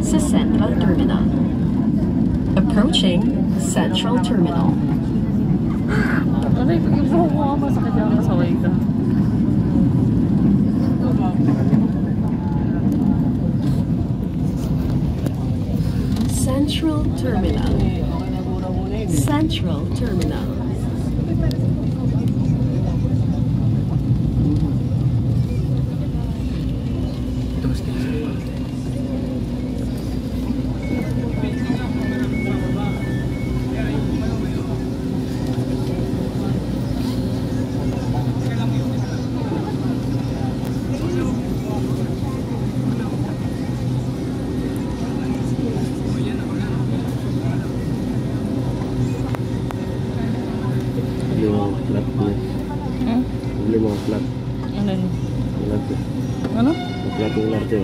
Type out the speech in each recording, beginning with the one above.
sa Central Terminal. Approaching Central Terminal. Aray, gusto ko masakit yung kasaway ka. Central Terminal. Central Terminal. Flat. Ano yun? Flat. Ano? Flat yung large.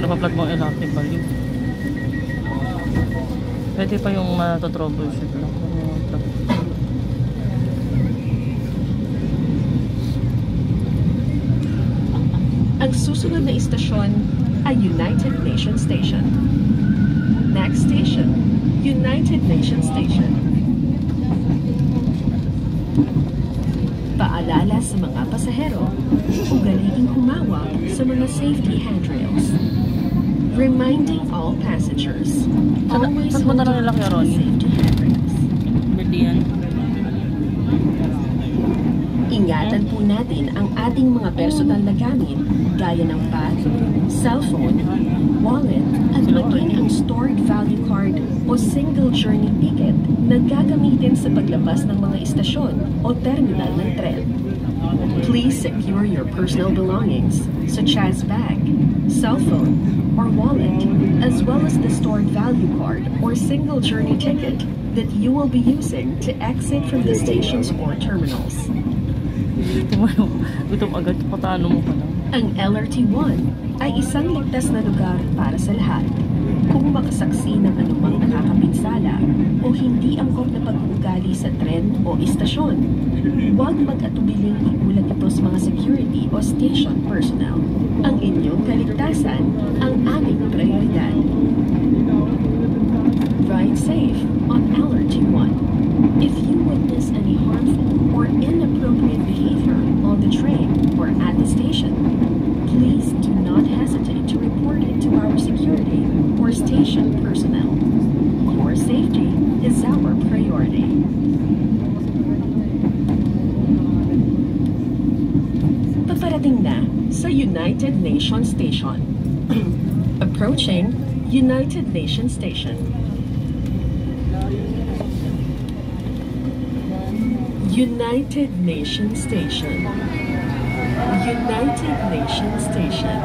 Napaplat mo ang LRT value. Pwede pa yung troubleshoot lang. Ang susunod na istasyon ay United Nations Station. Next station, United Nations Station. Paalala sa mga pasahero, ugaliing humawak sa mga safety handrails. Reminding all passengers, always saan mo hold na on nilaki, to the Ronnie? safety handrails. Pwede yan. Ingatan po natin ang ating mga personal na gamit gaya ng bag, cellphone, wallet, at maging ang stored value card o single journey ticket na gagamitin sa paglabas ng mga istasyon o terminal ng tren. Please secure your personal belongings such as bag, cellphone, or wallet, as well as the stored value card or single journey ticket that you will be using to exit from the stations or terminals. Gutom agad, patano mo pa lang. Ang LRT-1 ay isang ligtas na lugar para sa lahat. Kung makasaksi ng anumang nakakapinsala o hindi angkop na pag-uugali sa tren o istasyon, huwag mag-atubiling iulat ito sa mga security o station personnel. Ang inyong kaligtasan ang aming prioridad. Ride safe on LRT-1. If you witness any harmful or inappropriate behavior on the train or at the station, please do not hesitate to report it to our security or station personnel. Your safety is our priority. Paparating na sa United Nations Station. Approaching United Nations Station. United Nations Station. United Nations Station.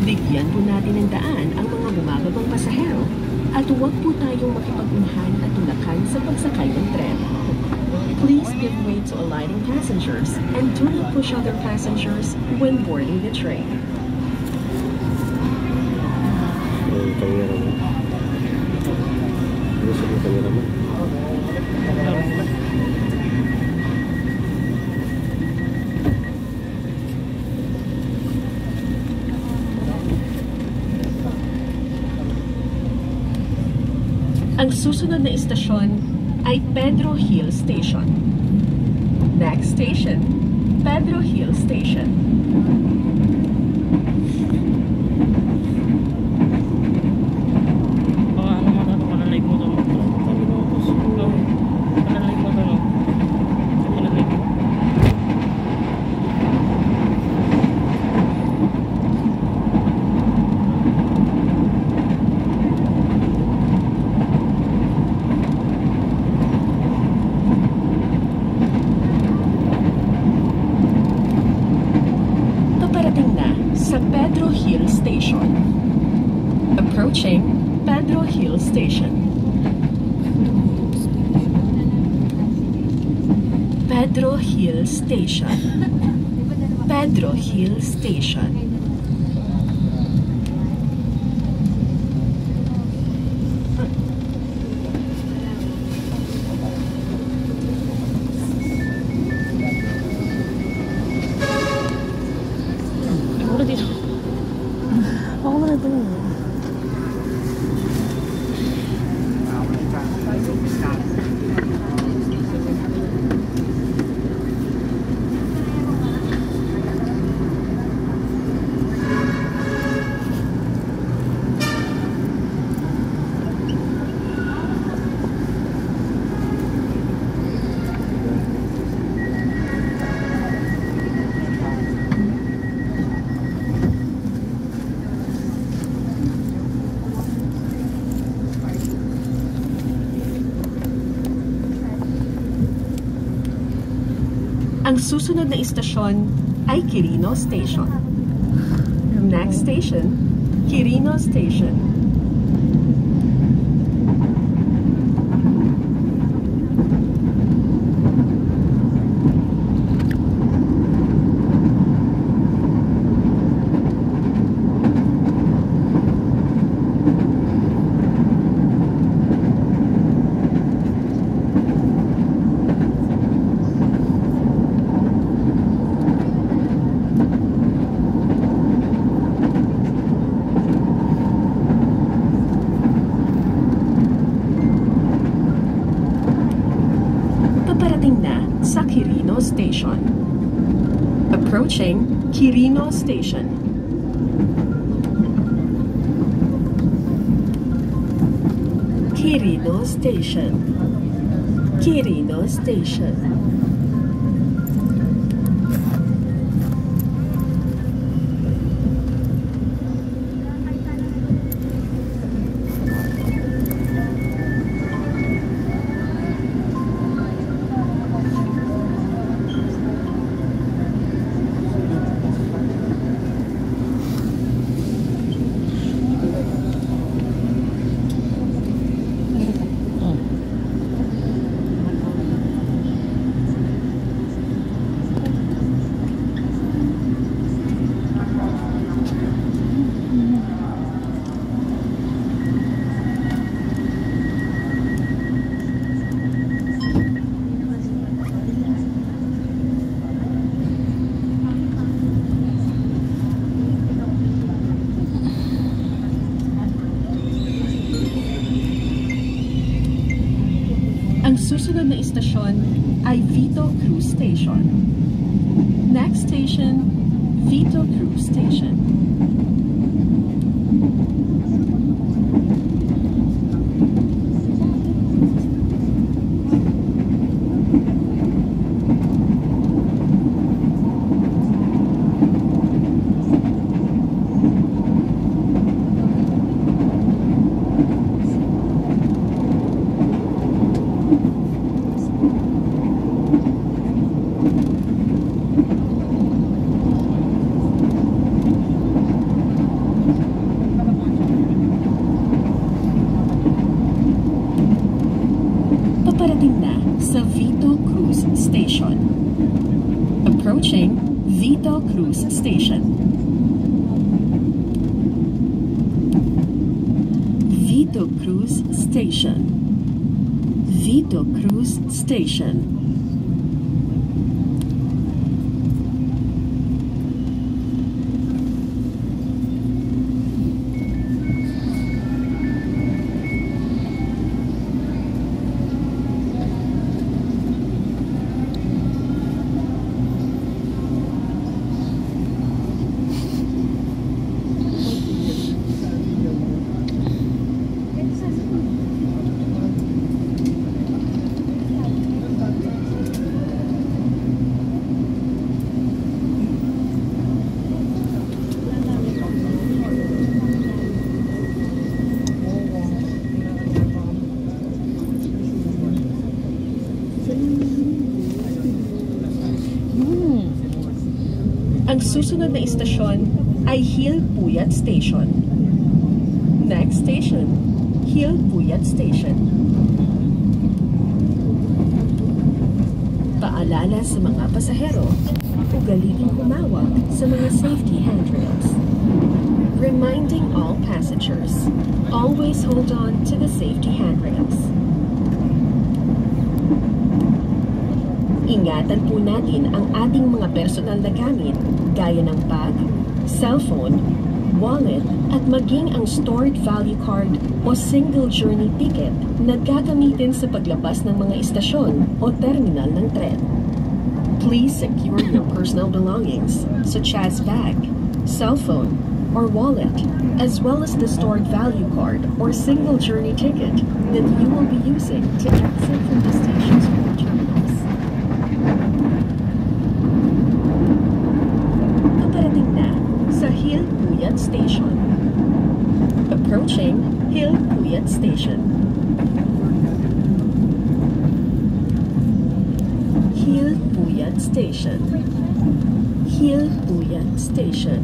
Bigyan po natin ng daan ang mga bumababang pasahero at huwag po tayong makipag-unhan at tulakan sa pagsakay ng tren. Please give way to alighting passengers and do not push other passengers when boarding the train. Ang susunod na istasyon ay Pedro Hill Station. Next station, Pedro Hill Station. Approaching Pedro Hill Station. Pedro Hill Station. Pedro Hill Station. dito. Ako na ito. Ang susunod na istasyon ay Quirino Station. Next station, Quirino Station. Paparating na sa Quirino Station. Approaching Quirino Station. Quirino Station. Quirino Station. Ang susunod na istasyon ay Vito Cruz Station. Next station, Vito Cruz Station. Paparating na sa Vito Cruz Station. Approaching Vito Cruz Station. Vito Cruz Station. Vito Cruz Station. Ang susunod na istasyon ay Hill Puyat Station. Next station, Hill Puyat Station. Paalala sa mga pasahero, ugaliing humawak sa mga safety handrails. Reminding all passengers, always hold on to the safety handrails. Ingatan po natin ang ating mga personal na gamit gaya ng bag, cellphone, wallet at maging ang stored value card o single journey ticket na gagamitin sa paglabas ng mga istasyon o terminal ng tren. Please secure your personal belongings such as bag, cellphone, or wallet, as well as the stored value card or single journey ticket that you will be using to exit from the stations or terminals. Paparating na sa Hill Puyat Station. Approaching Hill Puyat Station. Hill Puyat Station. Hill Puyat Station.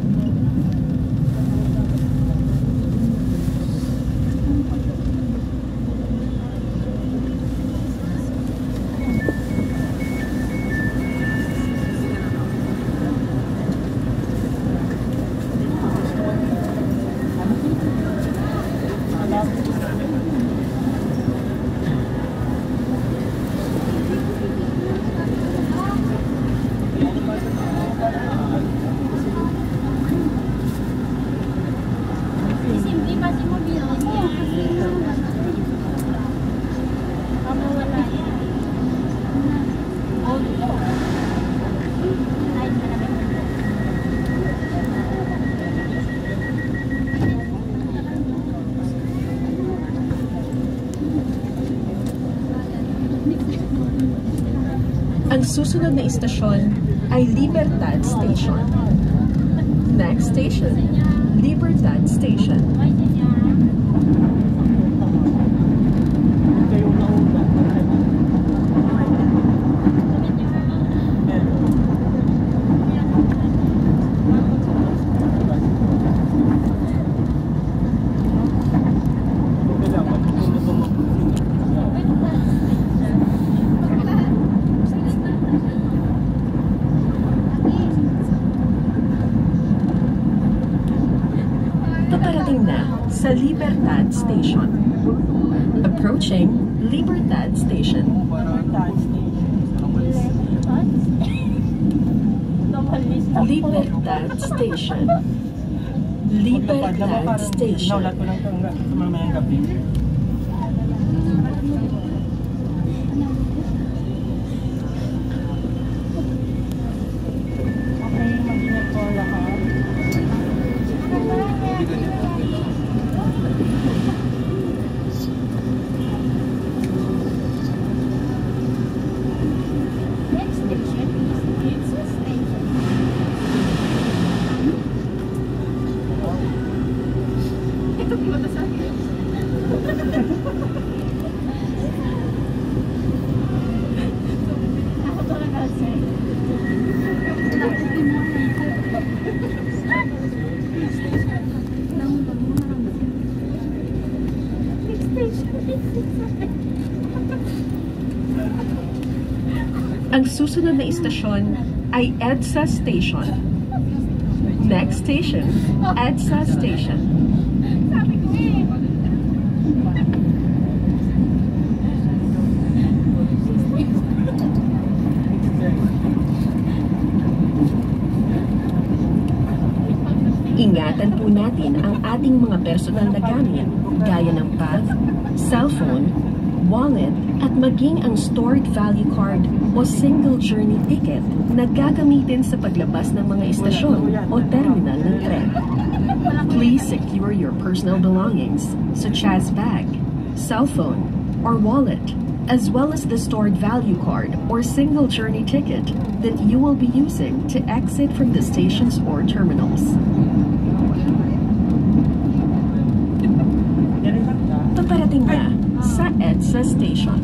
Ang susunod na istasyon ay Libertad Station. Next station, Libertad Station. Paparating na sa Libertad Station. Approaching Libertad Station. Libertad Station. Libertad Station. Ang susunod na istasyon ay EDSA Station. Next station, EDSA Station. Ingatan po natin ang ating mga personal na gamit gaya ng bag, cellphone, wallet, at maging ang stored value card o single journey ticket na gagamitin sa paglabas ng mga istasyon o terminal ng tren. Please secure your personal belongings such as bag, cellphone, or wallet, as well as the stored value card or single journey ticket that you will be using to exit from the stations or terminals. Paparating na sa EDSA Station.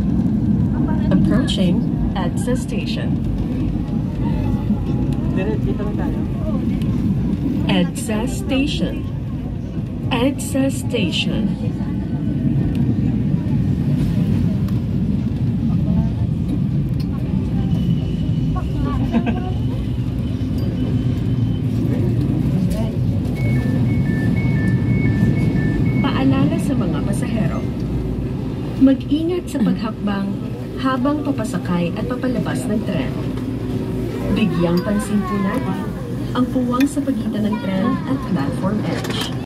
Approaching EDSA Station. EDSA Station. EDSA Station. Paalala sa mga pasahero. Mag-ingat sa paghakbang habang papasakay at papalabas ng tren. Bigyang pansin po natin ang puwang sa pagitan ng tren at platform edge.